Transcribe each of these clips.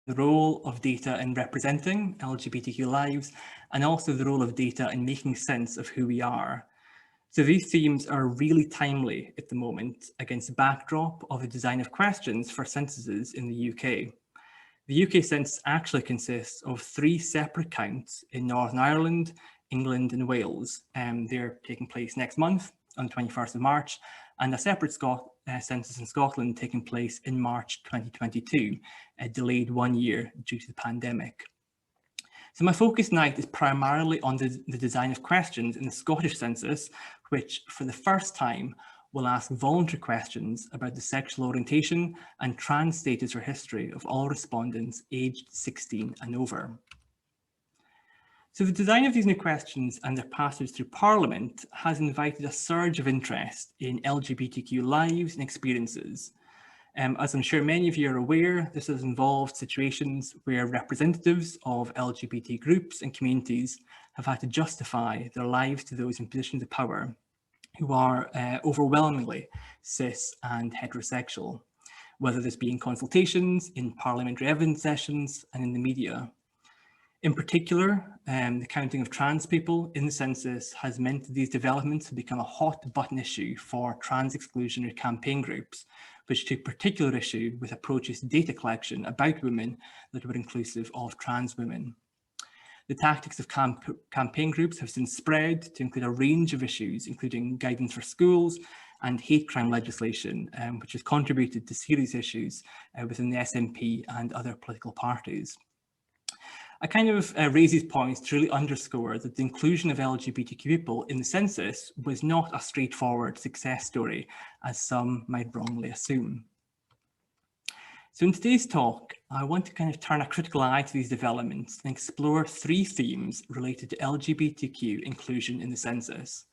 the role of data in representing LGBTQ lives, and also the role of data in making sense of who we are. So these themes are really timely at the moment against the backdrop of the design of questions for censuses in the UK. The UK census actually consists of 3 separate counts in Northern Ireland, England and Wales. They're taking place next month on the 21st of March, and a separate census in Scotland taking place in March 2022, delayed 1 year due to the pandemic. So my focus tonight is primarily on the design of questions in the Scottish census, which for the first time will ask voluntary questions about the sexual orientation and trans status or history of all respondents aged 16 and over. So the design of these new questions and their passage through Parliament has invited a surge of interest in LGBTQ lives and experiences. As I'm sure many of you are aware, this has involved situations where representatives of LGBT groups and communities have had to justify their lives to those in positions of power who are overwhelmingly cis and heterosexual, whether this be in consultations, in parliamentary evidence sessions, and in the media. In particular, the counting of trans people in the census has meant that these developments have become a hot button issue for trans exclusionary campaign groups, which took particular issue with approaches to data collection about women that were inclusive of trans women. The tactics of campaign groups have since spread to include a range of issues, including guidance for schools and hate crime legislation, which has contributed to serious issues within the SNP and other political parties. I kind of raise these points to really underscore that the inclusion of LGBTQ people in the census was not a straightforward success story, as some might wrongly assume. So in today's talk, I want to kind of turn a critical eye to these developments and explore 3 themes related to LGBTQ inclusion in the census.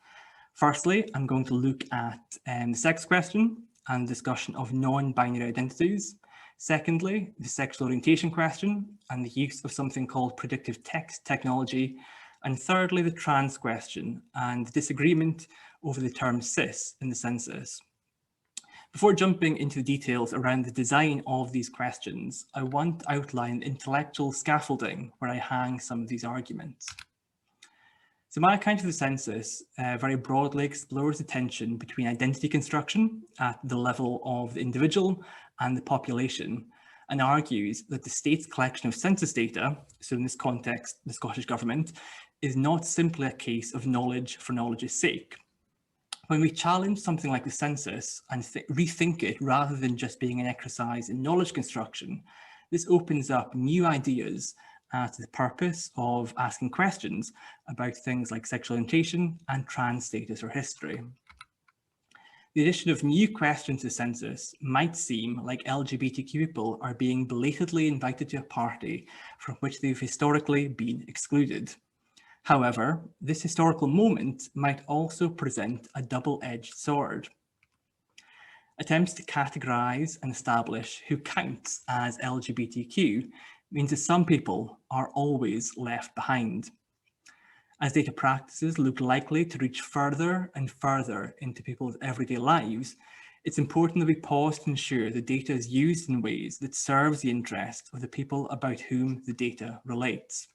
Firstly, I'm going to look at the sex question and discussion of non-binary identities. Secondly, the sexual orientation question and the use of something called predictive text technology. And thirdly, the trans question and the disagreement over the term cis in the census. Before jumping into the details around the design of these questions, I want to outline the intellectual scaffolding where I hang some of these arguments. So my account of the census very broadly explores the tension between identity construction at the level of the individual and the population, and argues that the state's collection of census data, so in this context, the Scottish Government, is not simply a case of knowledge for knowledge's sake. When we challenge something like the census and rethink it rather than just being an exercise in knowledge construction, this opens up new ideas as to the purpose of asking questions about things like sexual orientation and trans status or history. The addition of new questions to the census might seem like LGBTQ people are being belatedly invited to a party from which they've historically been excluded. However, this historical moment might also present a double-edged sword. Attempts to categorize and establish who counts as LGBTQ means that some people are always left behind. As data practices look likely to reach further and further into people's everyday lives, it's important that we pause to ensure the data is used in ways that serves the interests of the people about whom the data relates.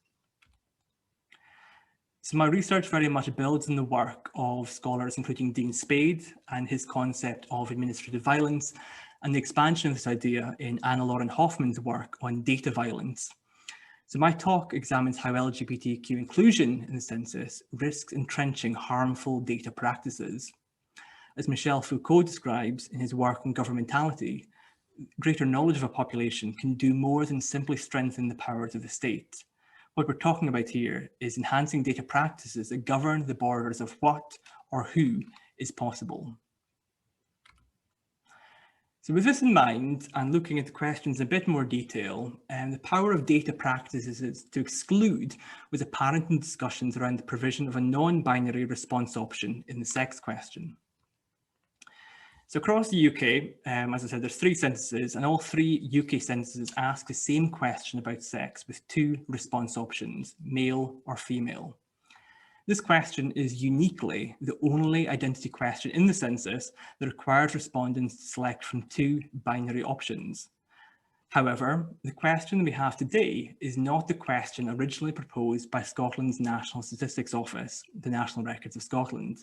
So my research very much builds on the work of scholars including Dean Spade and his concept of administrative violence, and the expansion of this idea in Anna Lauren Hoffman's work on data violence. So my talk examines how LGBTQ inclusion in the census risks entrenching harmful data practices. As Michel Foucault describes in his work on governmentality, greater knowledge of a population can do more than simply strengthen the powers of the state. What we're talking about here is enhancing data practices that govern the borders of what or who is possible. So with this in mind, and looking at the questions in a bit more detail, the power of data practices to exclude was apparent in discussions around the provision of a non-binary response option in the sex question. So across the UK, as I said, there's 3 censuses, and all 3 UK censuses ask the same question about sex with 2 response options, male or female. This question is uniquely the only identity question in the census that requires respondents to select from 2 binary options. However, the question we have today is not the question originally proposed by Scotland's National Statistics Office, the National Records of Scotland.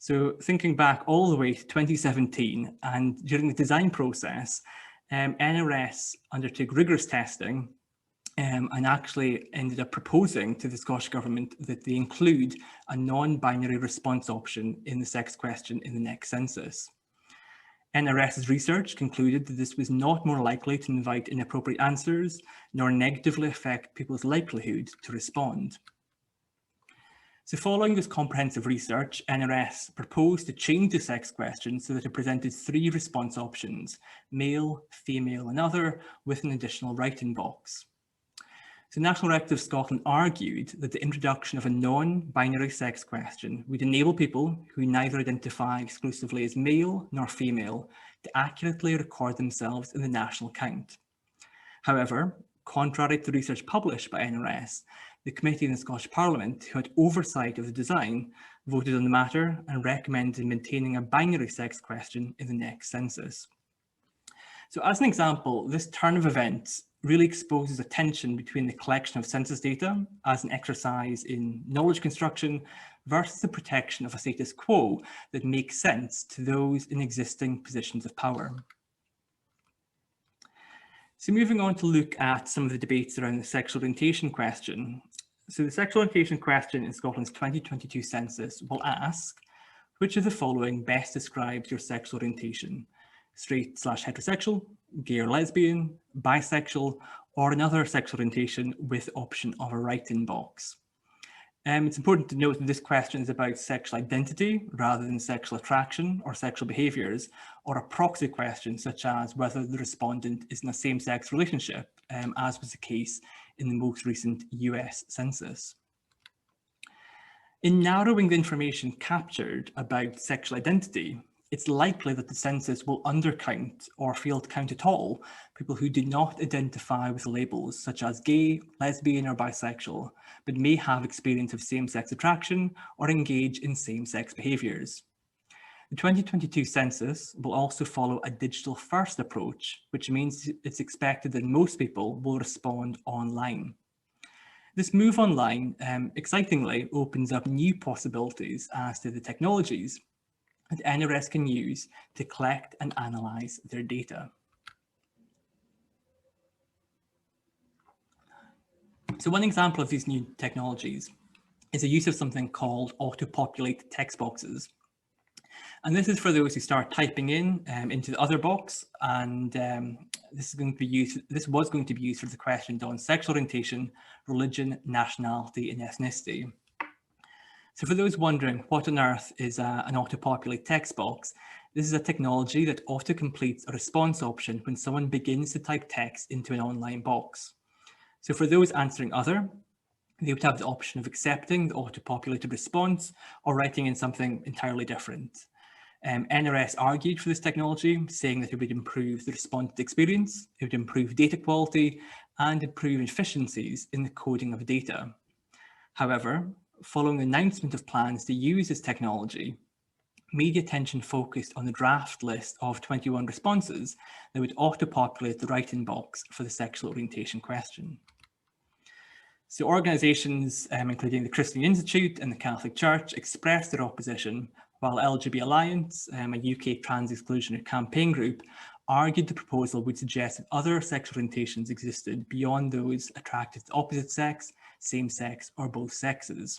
So thinking back all the way to 2017, and during the design process, NRS undertook rigorous testing and actually ended up proposing to the Scottish Government that they include a non-binary response option in the sex question in the next census. NRS's research concluded that this was not more likely to invite inappropriate answers, nor negatively affect people's likelihood to respond. So following this comprehensive research, NRS proposed to change the sex question so that it presented 3 response options: male, female, and other, with an additional write-in box. So National Records of Scotland argued that the introduction of a non-binary sex question would enable people who neither identify exclusively as male nor female to accurately record themselves in the national count. However, contrary to the research published by NRS, the committee in the Scottish Parliament, who had oversight of the design, voted on the matter and recommended maintaining a binary sex question in the next census. So as an example, this turn of events really exposes a tension between the collection of census data as an exercise in knowledge construction versus the protection of a status quo that makes sense to those in existing positions of power. So moving on to look at some of the debates around the sexual orientation question. So the sexual orientation question in Scotland's 2022 census will ask, which of the following best describes your sexual orientation? Straight/heterosexual, gay or lesbian, bisexual, or another sexual orientation with the option of a write-in box. It's important to note that this question is about sexual identity rather than sexual attraction or sexual behaviours, or a proxy question such as whether the respondent is in a same-sex relationship, as was the case in the most recent US census. In narrowing the information captured about sexual identity, it's likely that the census will undercount or fail to count at all people who do not identify with labels such as gay, lesbian, or bisexual, but may have experience of same-sex attraction or engage in same-sex behaviours. The 2022 census will also follow a digital-first approach, which means it's expected that most people will respond online. This move online, excitingly, opens up new possibilities as to the technologies that NRS can use to collect and analyse their data. So one example of these new technologies is the use of something called auto-populate text boxes. And this is for those who start typing in into the other box, and this was going to be used for the questions on sexual orientation, religion, nationality, and ethnicity. So for those wondering what on earth is an auto-populate text box, this is a technology that auto-completes a response option when someone begins to type text into an online box. So for those answering other, they would have the option of accepting the auto-populated response or writing in something entirely different. NRS argued for this technology, saying that it would improve the respondent experience, it would improve data quality, and improve efficiencies in the coding of data. However, following the announcement of plans to use this technology, media attention focused on the draft list of 21 responses that would auto-populate the write-in box for the sexual orientation question. So organisations, including the Christian Institute and the Catholic Church, expressed their opposition, while LGBT Alliance, a UK trans exclusionary campaign group, argued the proposal would suggest that other sexual orientations existed beyond those attracted to the opposite sex, same sex, or both sexes.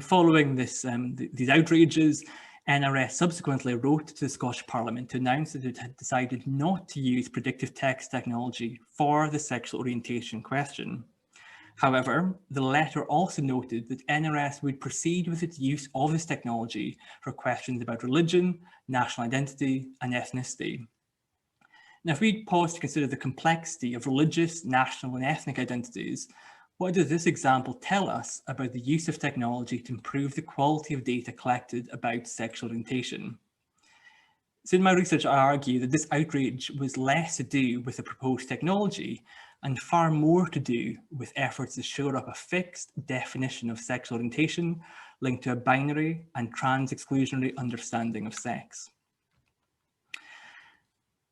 Following this, these outrages, NRS subsequently wrote to the Scottish Parliament to announce that it had decided not to use predictive text technology for the sexual orientation question. However, the letter also noted that NRS would proceed with its use of this technology for questions about religion, national identity, and ethnicity. Now, if we pause to consider the complexity of religious, national, and ethnic identities, what does this example tell us about the use of technology to improve the quality of data collected about sexual orientation? So in my research, I argue that this outrage was less to do with the proposed technology and far more to do with efforts to shore up a fixed definition of sexual orientation linked to a binary and trans exclusionary understanding of sex.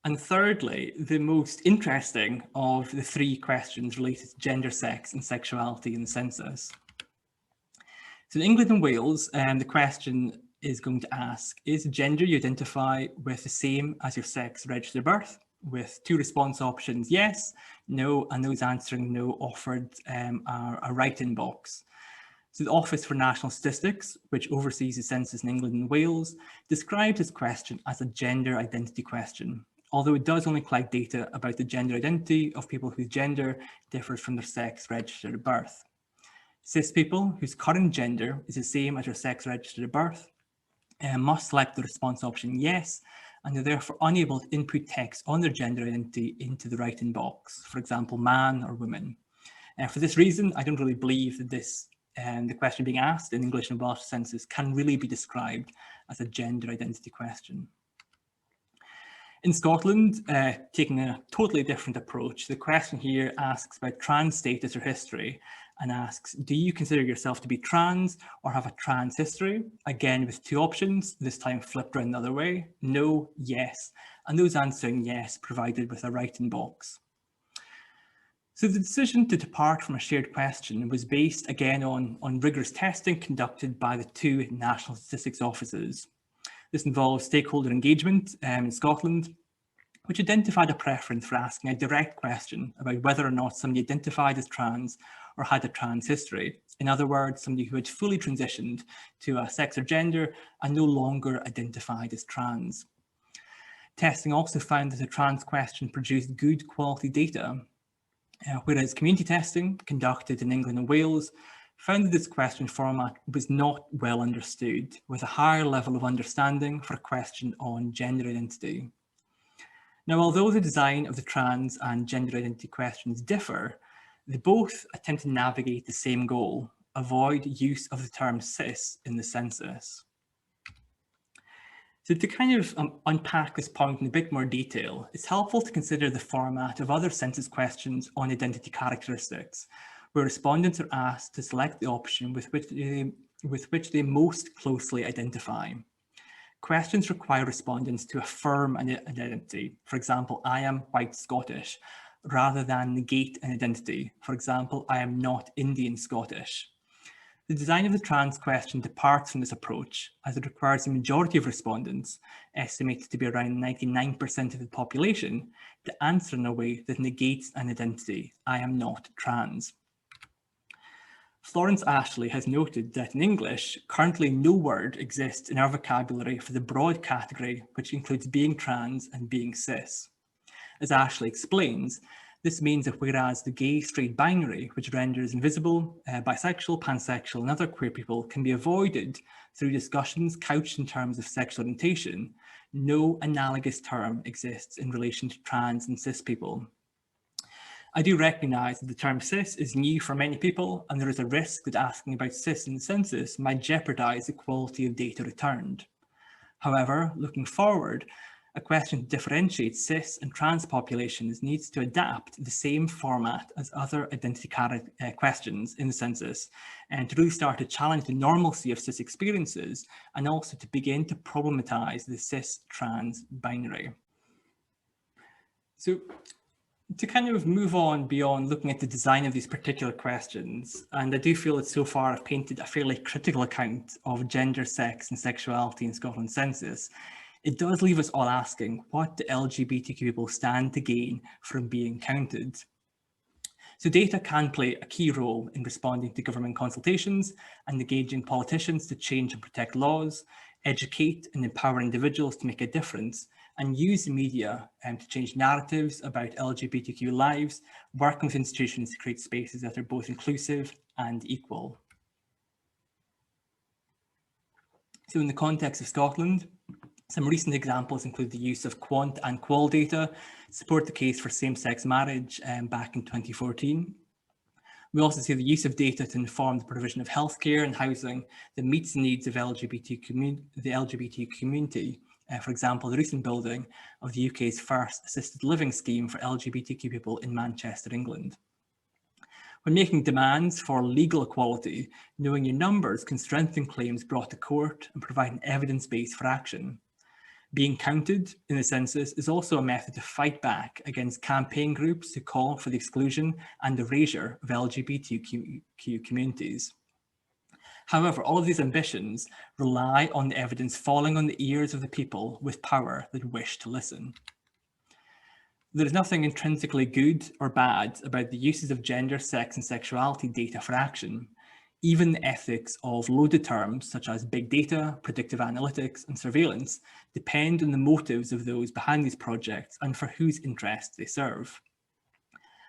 And thirdly, the most interesting of the three questions related to gender, sex and sexuality in the census. So in England and Wales, the question is going to ask, is gender you identify with the same as your sex registered birth? With two response options, yes, no, and those answering no offered a write-in box. So the Office for National Statistics, which oversees the census in England and Wales, describes this question as a gender identity question, although it does only collect data about the gender identity of people whose gender differs from their sex registered at birth. Cis people whose current gender is the same as their sex registered at birth must select the response option yes, and they're therefore unable to input text on their gender identity into the write-in box, for example, man or woman. For this reason, I don't really believe that the question being asked in English and Welsh census can really be described as a gender identity question. In Scotland, taking a totally different approach, the question here asks about trans status or history and asks, do you consider yourself to be trans or have a trans history? Again, with two options, this time flipped around the other way, no, yes, and those answering yes provided with a write-in box. So the decision to depart from a shared question was based again on rigorous testing conducted by the two national statistics offices. This involves stakeholder engagement in Scotland, which identified a preference for asking a direct question about whether or not somebody identified as trans or had a trans history. In other words, somebody who had fully transitioned to a sex or gender and no longer identified as trans. Testing also found that the trans question produced good quality data, whereas community testing conducted in England and Wales found that this question format was not well understood, with a higher level of understanding for a question on gender identity. Now, although the design of the trans and gender identity questions differ, they both attempt to navigate the same goal: avoid use of the term cis in the census. So to kind of unpack this point in a bit more detail, it's helpful to consider the format of other census questions on identity characteristics, where respondents are asked to select the option with which they most closely identify. Questions require respondents to affirm an identity. For example, I am white Scottish, rather than negate an identity. For example, I am not Indian Scottish. The design of the trans question departs from this approach, as it requires the majority of respondents, estimated to be around 99% of the population, to answer in a way that negates an identity. I am not trans. Florence Ashley has noted that in English, currently no word exists in our vocabulary for the broad category which includes being trans and being cis. As Ashley explains, this means that whereas the gay straight binary, which renders invisible, bisexual, pansexual and other queer people, can be avoided through discussions couched in terms of sexual orientation, no analogous term exists in relation to trans and cis people. I do recognise that the term cis is new for many people, and there is a risk that asking about cis in the census might jeopardise the quality of data returned. However, looking forward, a question to differentiate cis and trans populations needs to adapt the same format as other identity questions in the census, and to really start to challenge the normalcy of cis experiences, and also to begin to problematise the cis-trans binary. So, to kind of move on beyond looking at the design of these particular questions, and I do feel that so far I've painted a fairly critical account of gender, sex and sexuality in Scotland's census, it does leave us all asking what do LGBTQ people stand to gain from being counted. So data can play a key role in responding to government consultations and engaging politicians to change and protect laws, educate and empower individuals to make a difference, and use the media to change narratives about LGBTQ lives, working with institutions to create spaces that are both inclusive and equal. So in the context of Scotland, some recent examples include the use of quant and qual data to support the case for same-sex marriage back in 2014. We also see the use of data to inform the provision of healthcare and housing that meets the needs of the LGBT community. For example, the recent building of the UK's first assisted living scheme for LGBTQ people in Manchester, England. When making demands for legal equality, knowing your numbers can strengthen claims brought to court and provide an evidence base for action. Being counted in the census is also a method to fight back against campaign groups who call for the exclusion and erasure of LGBTQ communities. However, all of these ambitions rely on the evidence falling on the ears of the people with power that wish to listen. There is nothing intrinsically good or bad about the uses of gender, sex, and sexuality data for action. Even the ethics of loaded terms such as big data, predictive analytics, and surveillance depend on the motives of those behind these projects and for whose interests they serve.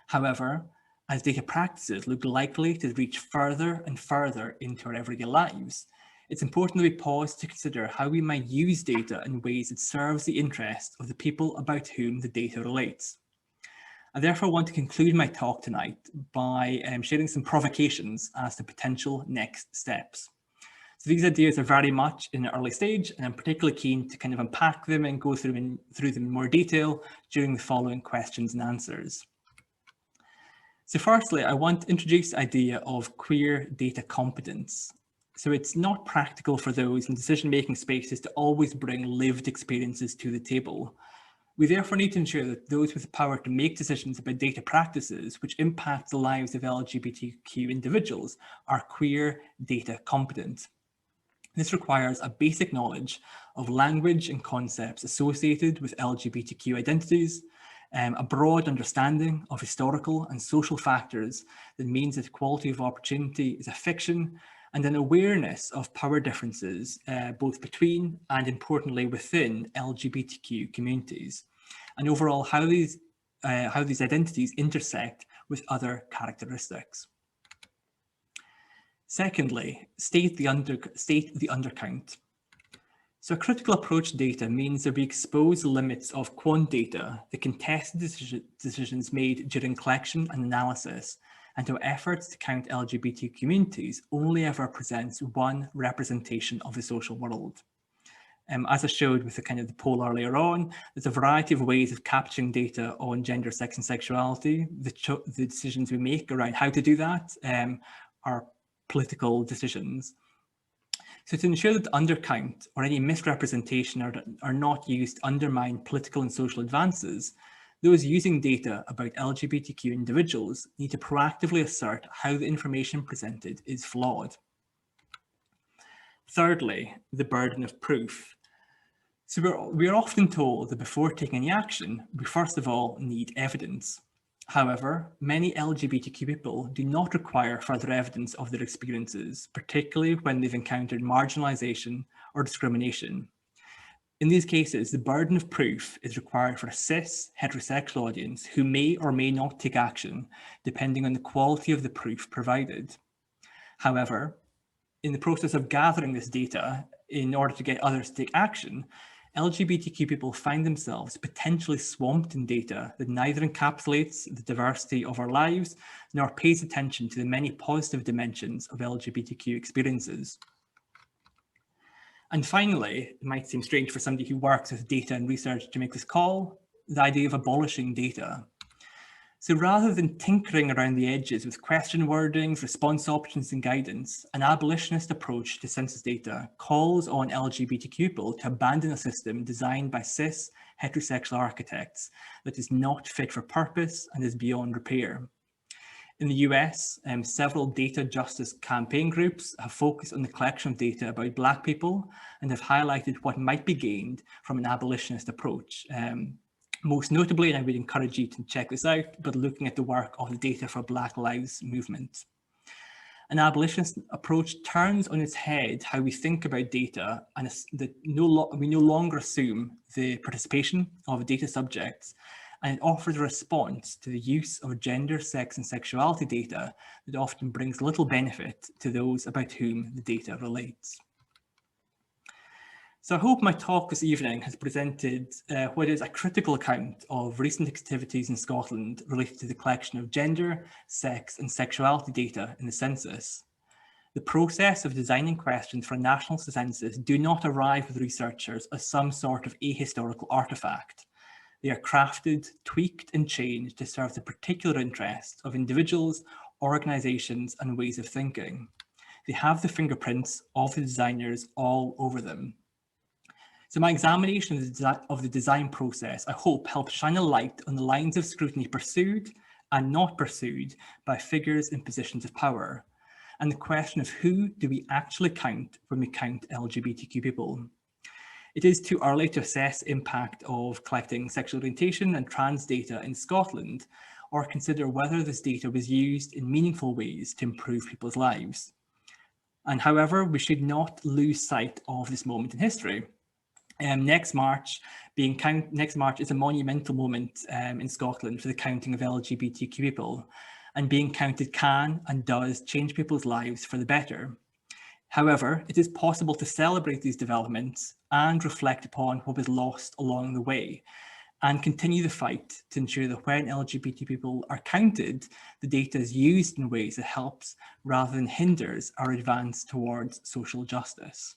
However, as data practices look likely to reach further and further into our everyday lives, it's important that we pause to consider how we might use data in ways that serves the interests of the people about whom the data relates. I therefore want to conclude my talk tonight by sharing some provocations as to potential next steps. So these ideas are very much in an early stage, and I'm particularly keen to kind of unpack them and go through them in more detail during the following questions and answers. So firstly, I want to introduce the idea of queer data competence. So it's not practical for those in decision-making spaces to always bring lived experiences to the table. We therefore need to ensure that those with the power to make decisions about data practices which impact the lives of LGBTQ individuals are queer data competent. This requires a basic knowledge of language and concepts associated with LGBTQ identities, a broad understanding of historical and social factors that means that equality of opportunity is a fiction, and an awareness of power differences both between and importantly within LGBTQ communities, and overall how these identities intersect with other characteristics. Secondly, state the undercount. So a critical approach to data means that we expose the limits of quant data that can test decisions made during collection and analysis, and how efforts to count LGBT communities only ever presents one representation of the social world. As I showed with the poll earlier on, there's a variety of ways of capturing data on gender, sex, and sexuality. The decisions we make around how to do that are political decisions. So to ensure that the undercount or any misrepresentation are not used to undermine political and social advances, those using data about LGBTQ individuals need to proactively assert how the information presented is flawed. Thirdly, the burden of proof. So we are often told that before taking any action, we first of all need evidence. However, many LGBTQ people do not require further evidence of their experiences, particularly when they've encountered marginalization or discrimination. In these cases, the burden of proof is required for a cis, heterosexual audience who may or may not take action, depending on the quality of the proof provided. However, in the process of gathering this data in order to get others to take action, LGBTQ people find themselves potentially swamped in data that neither encapsulates the diversity of our lives nor pays attention to the many positive dimensions of LGBTQ experiences. And finally, it might seem strange for somebody who works with data and research to make this call, the idea of abolishing data. So rather than tinkering around the edges with question wordings, response options, and guidance, an abolitionist approach to census data calls on LGBTQ people to abandon a system designed by cis, heterosexual architects that is not fit for purpose and is beyond repair. In the US, several data justice campaign groups have focused on the collection of data about Black people and have highlighted what might be gained from an abolitionist approach. Most notably, and I would encourage you to check this out, but looking at the work of the Data for Black Lives movement. An abolitionist approach turns on its head how we think about data, and that we no longer assume the participation of data subjects, and it offers a response to the use of gender, sex, and sexuality data that often brings little benefit to those about whom the data relates. So I hope my talk this evening has presented what is a critical account of recent activities in Scotland related to the collection of gender, sex, and sexuality data in the census. The process of designing questions for a national census do not arrive with researchers as some sort of ahistorical artifact. They are crafted, tweaked, and changed to serve the particular interests of individuals, organisations, and ways of thinking. They have the fingerprints of the designers all over them. So my examination of the design process, I hope, helps shine a light on the lines of scrutiny pursued and not pursued by figures in positions of power, and the question of who do we actually count when we count LGBTQ people. It is too early to assess impact of collecting sexual orientation and trans data in Scotland, or consider whether this data was used in meaningful ways to improve people's lives. And however, we should not lose sight of this moment in history. Next March is a monumental moment in Scotland for the counting of LGBTQ people, and being counted can and does change people's lives for the better. However, it is possible to celebrate these developments and reflect upon what was lost along the way, and continue the fight to ensure that when LGBT people are counted, the data is used in ways that helps rather than hinders our advance towards social justice.